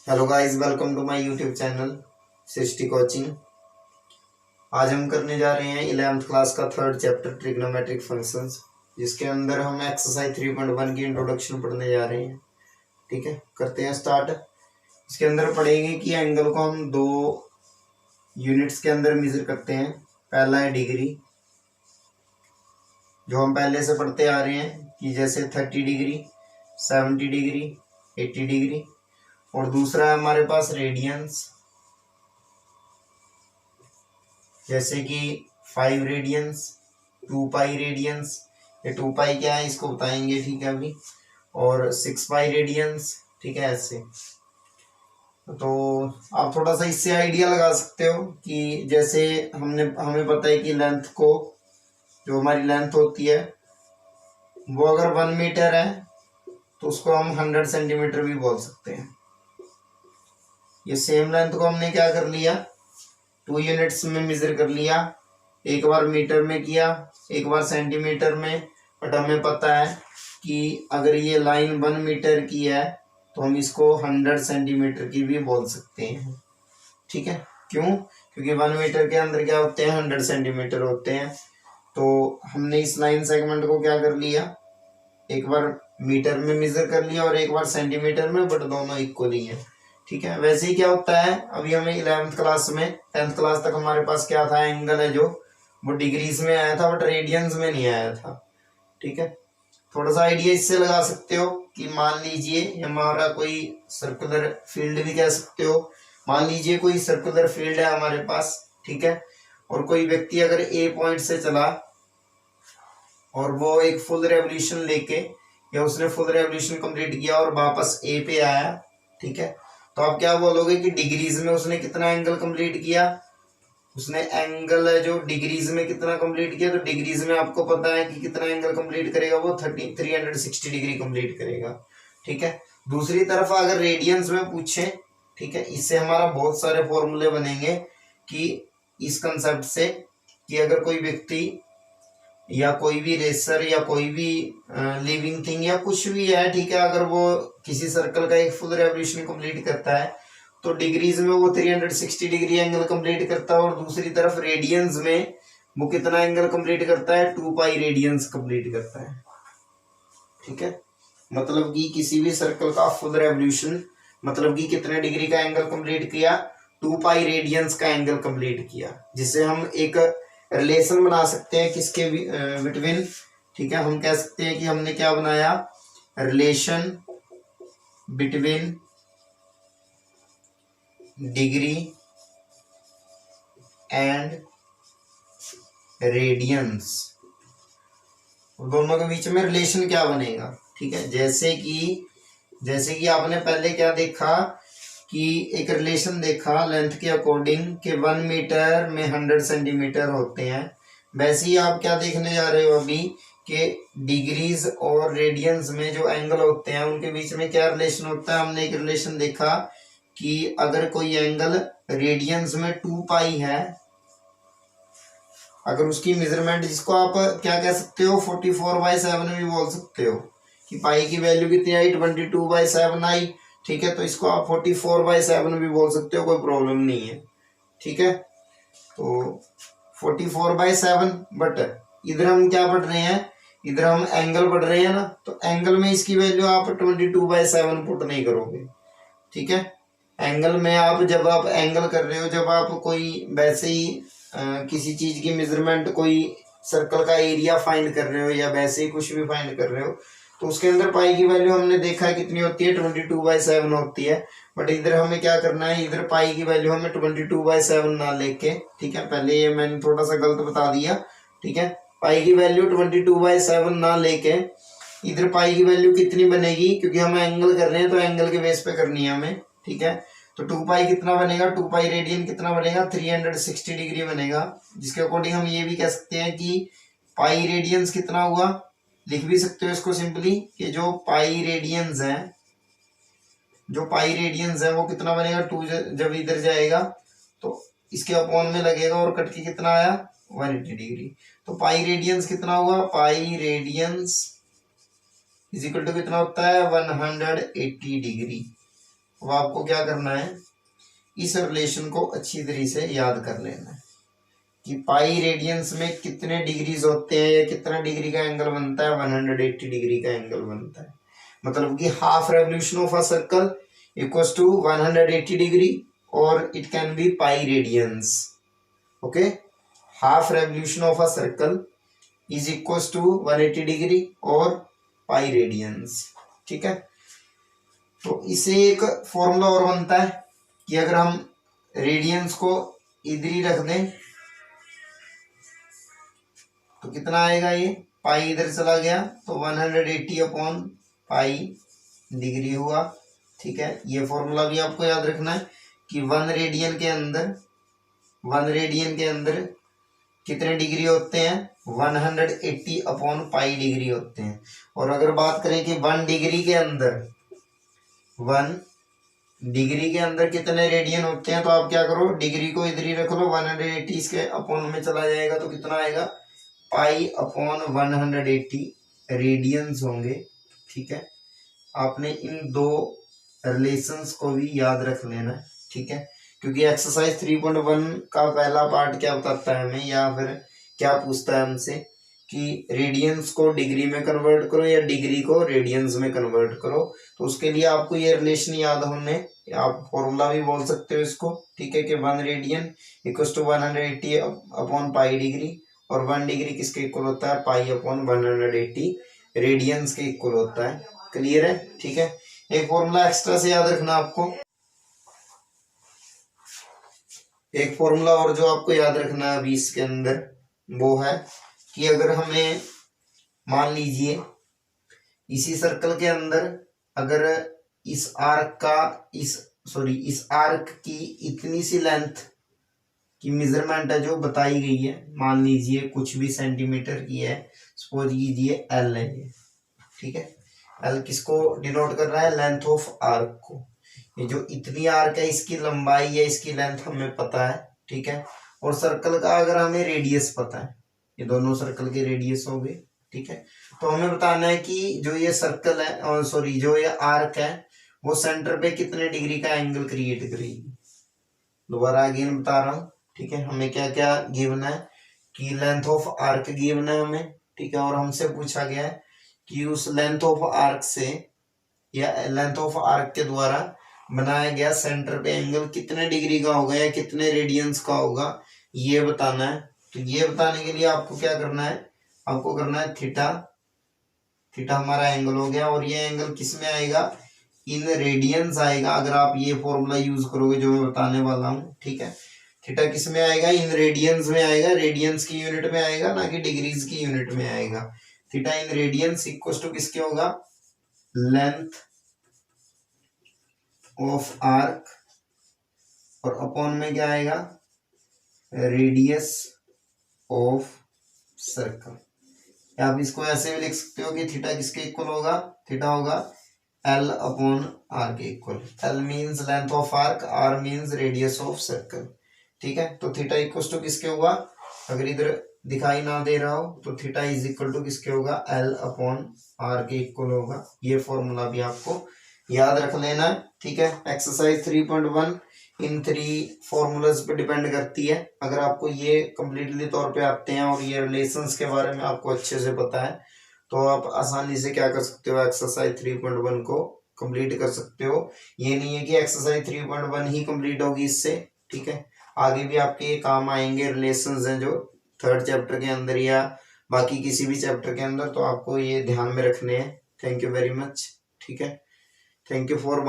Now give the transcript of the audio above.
Hello guys, welcome to my YouTube channel Srishti coaching. आज हम करने जा रहे हैं 11th क्लास का थर्ड चैप्टर ट्रिग्नोमेट्रिक फंक्शंस, जिसके अंदर हम एक्सरसाइज 3.1 की इंट्रोडक्शन पढ़ने जा रहे हैं। ठीक है, करते हैं स्टार्ट। इसके अंदर पढ़ेंगे कि एंगल को हम दो यूनिट्स के अंदर मेजर करते हैं। पहला है डिग्री, जो हम पहले से पढ़ते आ रहे हैं कि जैसे 30 डिग्री, 70 डिग्री, 80 डिग्री। और दूसरा है हमारे पास रेडियंस, जैसे कि 5 रेडियंस, 2 पाई रेडियंस। ये 2 पाई क्या है इसको बताएंगे, ठीक है अभी। और 6 पाई रेडियंस, ठीक है। ऐसे तो आप थोड़ा सा इससे आइडिया लगा सकते हो कि जैसे हमें पता है कि लेंथ को, जो हमारी लेंथ होती है वो अगर 1 मीटर है तो उसको हम 100 सेंटीमीटर भी बोल सकते हैं। ये सेम लेंथ को हमने क्या कर लिया, 2 यूनिट्स में मेजर कर लिया। एक बार मीटर में किया, एक बार सेंटीमीटर में। बट हमें पता है कि अगर ये लाइन 1 मीटर की है तो हम इसको 100 सेंटीमीटर की भी बोल सकते हैं। ठीक है, क्यों? क्योंकि 1 मीटर के अंदर क्या होते हैं, 100 सेंटीमीटर होते हैं। तो हमने इस लाइन सेगमेंट को क्या कर लिया, एक बार मीटर में मेजर कर लिया और एक बार सेंटीमीटर में, बट दोनों इक्वली है। ठीक है, वैसे ही क्या होता है, अभी हमें 11th क्लास में, 10th क्लास तक हमारे पास क्या था, एंगल है जो वो डिग्रीज में आया था, बट रेडियंस में नहीं आया था। ठीक है, थोड़ा सा आइडिया इससे लगा सकते हो कि मान लीजिए हमारा कोई सर्कुलर फील्ड भी कह सकते हो। मान लीजिए कोई सर्कुलर फील्ड है हमारे पास, ठीक है। और कोई व्यक्ति अगर ए पॉइंट से चला और वो एक फुल रेवोल्यूशन लेके, या उसने फुल रेवोल्यूशन कंप्लीट किया और वापस ए पे आया, ठीक है। तो आप क्या बोलोगे कि डिग्रीज में उसने कितना एंगल कंप्लीट किया, उसने एंगल है जो डिग्रीज में कितना कंप्लीट किया। तो डिग्रीज में आपको पता है कि कितना एंगल कंप्लीट करेगा, वो 360 डिग्री कंप्लीट करेगा। ठीक है, दूसरी तरफ अगर रेडियंस में पूछे, ठीक है, इससे हमारा बहुत सारे फॉर्मूले बनेंगे कि इस कंसेप्ट से, कि अगर कोई व्यक्ति या कोई भी रेसर या कोई भी लिविंग थिंग या कुछ भी है, ठीक है, अगर वो किसी सर्कल का एक फुल रेवोल्यूशन कंप्लीट करता है तो डिग्रीज में वो 360 डिग्री एंगल कंप्लीट करता है। और दूसरी तरफ रेडियंस में वो कितना एंगल कंप्लीट करता है, 2 पाई रेडियंस कंप्लीट करता है। ठीक है, मतलब कि किसी भी सर्कल का फुल रेवोल्यूशन, मतलब कि कितने डिग्री का एंगल कंप्लीट किया, 2 पाई रेडियंस का एंगल कंप्लीट किया, जिससे हम एक रिलेशन बना सकते हैं किसके बिटवीन। ठीक है, हम कह सकते हैं कि हमने क्या बनाया, relation between degree and radians. दोनों के बीच में रिलेशन क्या बनेगा, ठीक है। जैसे कि आपने पहले क्या देखा कि एक रिलेशन देखा लेंथ के अकॉर्डिंग कि 1 मीटर में 100 सेंटीमीटर होते हैं। वैसे ही आप क्या देखने जा रहे हो अभी कि डिग्रीज और रेडियंस में जो एंगल होते हैं उनके बीच में क्या रिलेशन होता है। हमने एक रिलेशन देखा कि अगर कोई एंगल रेडियंस में 2 पाई है, अगर उसकी मेजरमेंट, जिसको आप क्या कह सकते हो, 44/7 भी बोल सकते हो, कि पाई की वैल्यू कितनी आई, 22/7 आई। ठीक है, तो इसको आप 44/7 भी बोल सकते हो, कोई प्रॉब्लम नहीं है। ठीक है, तो 44/7, बट इधर हम क्या पढ़ रहे हैं, इधर हम एंगल पढ़ रहे हैं ना, तो एंगल में इसकी वैल्यू आप 22/7 पुट नहीं करोगे। ठीक है, एंगल में आप जब आप एंगल कर रहे हो, जब आप कोई वैसे ही किसी चीज की मेजरमेंट, कोई सर्कल का एरिया फाइंड कर रहे हो या वैसे ही कुछ भी फाइंड कर रहे हो, तो उसके अंदर पाई की वैल्यू हमने देखा है कितनी होती है, 22/7 होती है। बट इधर हमें क्या करना है, इधर पाई की वैल्यू हमें 22/7 ना लेके, ठीक है, पहले ये मैंने थोड़ा सा गलत बता दिया। ठीक है, पाई की वैल्यू 22/7 ना लेके इधर पाई की वैल्यू कितनी बनेगी, क्योंकि हम एंगल कर रहे हैं तो एंगल के बेस पे करनी है हमें। ठीक है, तो 2 पाई कितना बनेगा, 2 पाई रेडियन कितना बनेगा, 360 डिग्री बनेगा। जिसके अकॉर्डिंग हम ये भी कह सकते हैं कि पाई रेडियंस कितना हुआ, लिख भी सकते हो इसको सिंपली, कि जो पाई रेडियंस है, जो पाई रेडियंस है वो कितना बनेगा, 2 जब इधर जाएगा तो इसके अपॉन में लगेगा और कट के कितना आया, 180 डिग्री। तो पाई रेडियंस कितना हुआ, pi radians is equal to कितना होता है, 180 डिग्री। अब आपको क्या करना है, इस रिलेशन को अच्छी तरीके से याद कर लेना है कि पाई रेडियंस में कितने डिग्रीज होते हैं या कितना डिग्री का एंगल बनता है, 180 डिग्री का एंगल बनता है। मतलब कि half revolution of a circle equals to 180 degree और it can be pi radians. Okay, half revolution of a circle is equals to 180 degree और पाई रेडियंस। ठीक है, तो इसे एक फॉर्मूला और बनता है कि अगर हम रेडियंस को इधर ही रख दें तो कितना आएगा, ये पाई इधर चला गया तो 180 अपॉन पाई डिग्री हुआ। ठीक है, ये फॉर्मूला भी आपको याद रखना है कि 1 रेडियन के अंदर कितने डिग्री होते हैं, 180 अपॉन पाई डिग्री होते हैं। और अगर बात करें कि 1 डिग्री के अंदर कितने रेडियन होते हैं, तो आप क्या करो, डिग्री को इधर ही रख लो, 180 इसके अपॉन में चला जाएगा तो कितना आएगा, पाई अपॉन 180 रेडियंस होंगे। ठीक है, आपने इन दो रिलेशंस को भी याद रख लेना है। ठीक है, क्योंकि एक्सरसाइज 3.1 का पहला पार्ट क्या बताता है हमें, या फिर क्या पूछता है हमसे कि रेडियंस को डिग्री में कन्वर्ट करो या डिग्री को रेडियंस में कन्वर्ट करो। तो उसके लिए आपको ये रिलेशन याद होने, आप फॉर्मूला भी बोल सकते हो इसको। ठीक है, कि 1 radian equals to 180 upon pi degree, और 1 डिग्री किसके इक्वल होता है, पाई अपॉन 180 रेडियंस के इक्वल होता है। क्लियर है? ठीक है, एक फॉर्मूला एक्स्ट्रा से याद रखना आपको, एक फॉर्मूला और जो आपको याद रखना है अभी इसके अंदर, वो है कि अगर हमें मान लीजिए इसी सर्कल के अंदर अगर इस आर्क की इतनी सी लेंथ की मेजरमेंट है जो बताई गई है, मान लीजिए कुछ भी सेंटीमीटर की है, सपोज कीजिए एल है ये। ठीक है, एल किसको डिनोट कर रहा है, लेंथ ऑफ आर्क को। ये जो इतनी आर्क है इसकी लंबाई या इसकी लेंथ हमें पता है। ठीक है, और सर्कल का अगर हमें रेडियस पता है, ये दोनों सर्कल के रेडियस हो गए। ठीक है, तो हमें बताना है कि जो ये सर्कल है, और जो ये आर्क है, वो सेंटर पे कितने डिग्री का एंगल क्रिएट करेगी। दोबारा अगेन बता रहा हूँ। ठीक है, हमें क्या क्या गिवन है कि लेंथ ऑफ आर्क गिवन है हमें। ठीक है, और हमसे पूछा गया है कि उस लेंथ ऑफ आर्क से या लेंथ ऑफ आर्क के द्वारा बनाया गया सेंटर पे एंगल कितने डिग्री का होगा या कितने रेडियंस का होगा, ये बताना है। तो ये बताने के लिए आपको क्या करना है, आपको करना है थीटा। थीटा हमारा एंगल हो गया, और ये एंगल किस में आएगा, इन रेडियंस आएगा अगर आप ये फॉर्मूला यूज करोगे जो मैं बताने वाला हूँ। ठीक है, थीटा किस में आएगा, इन रेडियंस में आएगा, रेडियंस की यूनिट में आएगा, ना कि डिग्रीज की यूनिट में आएगा। Theta in radians equal to किसके होगा, लेंथ ऑफ आर्क, और अपॉन में क्या आएगा, रेडियस ऑफ सर्कल। आप इसको ऐसे भी लिख सकते हो कि थीटा किसके इक्वल होगा, थीटा होगा एल अपॉन आर के equal. L means length of arc, R means radius of circle. ठीक है, तो थीटा इक्वल टू किसके होगा, अगर इधर दिखाई ना दे रहा हो तो थीटा इज इक्वल टू किसके होगा, एल अपॉन आर के इक्वल होगा। ये फॉर्मूला भी आपको याद रख लेना है। ठीक है, एक्सरसाइज 3.1 इन 3 फॉर्मूलाज पे डिपेंड करती है। अगर आपको ये कम्प्लीटली तौर पे आते हैं और ये रिलेशंस के बारे में आपको अच्छे से पता है, तो आप आसानी से क्या कर सकते हो, एक्सरसाइज 3.1 को कंप्लीट कर सकते हो। ये नहीं है कि एक्सरसाइज 3.1 ही कंप्लीट होगी इससे। ठीक है, आगे भी आपके ये काम आएंगे रिलेशंस हैं जो 3rd चैप्टर के अंदर या बाकी किसी भी चैप्टर के अंदर, तो आपको ये ध्यान में रखने हैं। Thank you very much. ठीक है, थैंक यू फॉर